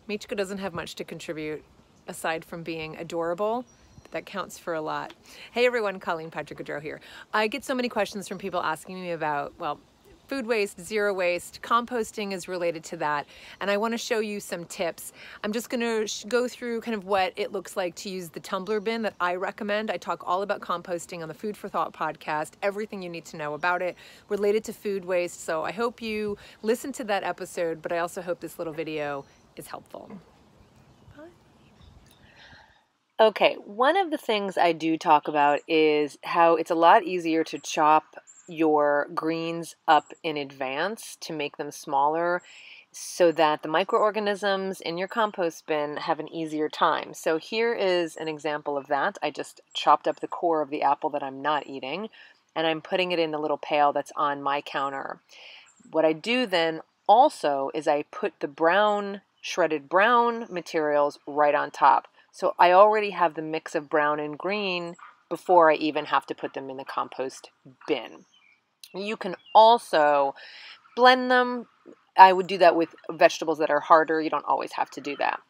Michiko doesn't have much to contribute aside from being adorable. That counts for a lot. Hey everyone, Colleen, Patrick-Goudreau here. I get so many questions from people asking me about, well, food waste, zero waste. Composting is related to that, and I want to show you some tips. I'm just going to go through kind of what it looks like to use the tumbler bin that I recommend. I talk all about composting on the Food for Thought podcast, everything you need to know about it related to food waste. So I hope you listen to that episode, but I also hope this little video is helpful. Okay, one of the things I do talk about is how it's a lot easier to chop your greens up in advance to make them smaller so that the microorganisms in your compost bin have an easier time. So here is an example of that. I just chopped up the core of the apple that I'm not eating, and I'm putting it in the little pail that's on my counter. What I do then also is I put the shredded brown materials right on top. So I already have the mix of brown and green before I even have to put them in the compost bin. You can also blend them. I would do that with vegetables that are harder. You don't always have to do that.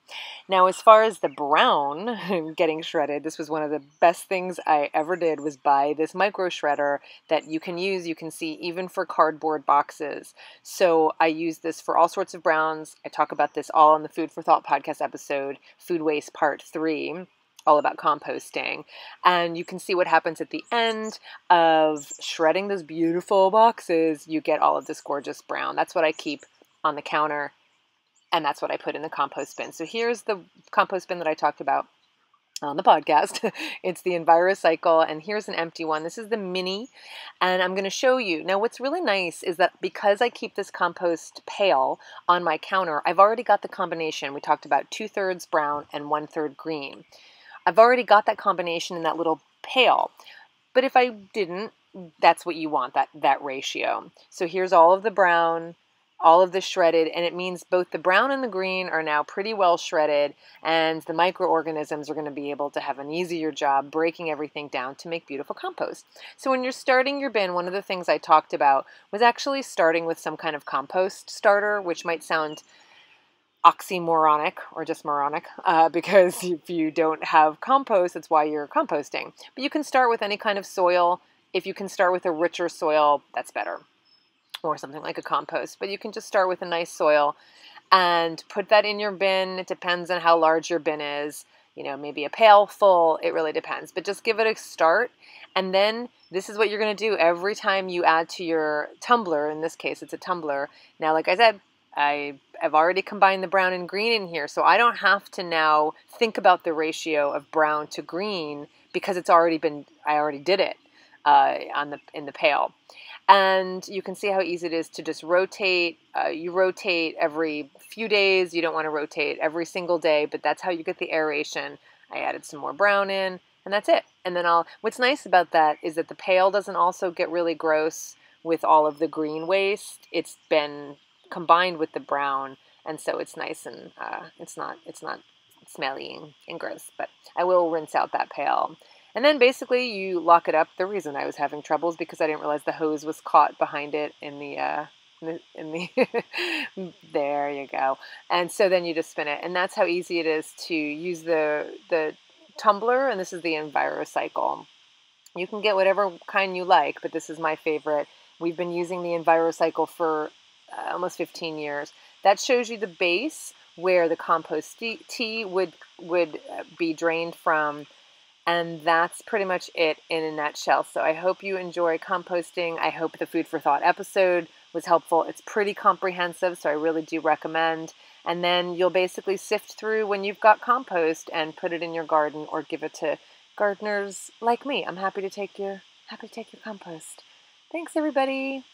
Now, as far as the brown getting shredded, this was one of the best things I ever did, was buy this micro shredder that you can use, you can see, even for cardboard boxes. So I use this for all sorts of browns. I talk about this all in the Food for Thought podcast episode, Food Waste Part 3. All about composting, and you can see what happens at the end of shredding those beautiful boxes. You get all of this gorgeous brown. That's what I keep on the counter, and that's what I put in the compost bin. So here's the compost bin that I talked about on the podcast. It's the EnviroCycle, and here's an empty one. This is the mini, and I'm going to show you. Now, what's really nice is that because I keep this compost pail on my counter, I've already got the combination. We talked about 2/3 brown and 1/3 green. I've already got that combination in that little pail. But if I didn't, that's what you want, that ratio. So here's all of the brown, all of the shredded, and it means both the brown and the green are now pretty well shredded, and the microorganisms are going to be able to have an easier job breaking everything down to make beautiful compost. So when you're starting your bin, one of the things I talked about was actually starting with some kind of compost starter, which might sound oxymoronic or just moronic, because if you don't have compost, that's why you're composting. But you can start with any kind of soil. If you can start with a richer soil, that's better, or something like a compost. But you can just start with a nice soil and put that in your bin. It depends on how large your bin is. You know, maybe a pail full, it really depends. But just give it a start. And then this is what you're going to do every time you add to your tumbler. In this case, it's a tumbler. Now, like I said, I've already combined the brown and green in here, so I don't have to now think about the ratio of brown to green because I already did it in the pail. And you can see how easy it is to just rotate. You rotate every few days. You don't want to rotate every single day, but that's how you get the aeration. I added some more brown in, and that's it. And then what's nice about that is that the pail doesn't also get really gross with all of the green waste. It's been combined with the brown, and so it's nice, and it's not smelly and gross. But I will rinse out that pail, and then basically you lock it up. The reason I was having trouble is because I didn't realize the hose was caught behind it in the there you go. And so then you just spin it, and that's how easy it is to use the tumbler. And this is the EnviroCycle. You can get whatever kind you like, but this is my favorite. We've been using the EnviroCycle for almost 15 years. That shows you the base where the compost tea would be drained from, and that's pretty much it in a nutshell. So I hope you enjoy composting. I hope the Food for Thought episode was helpful. It's pretty comprehensive, so I really do recommend. And then you'll basically sift through when you've got compost and put it in your garden, or give it to gardeners like me. I'm happy to take your compost. Thanks, everybody.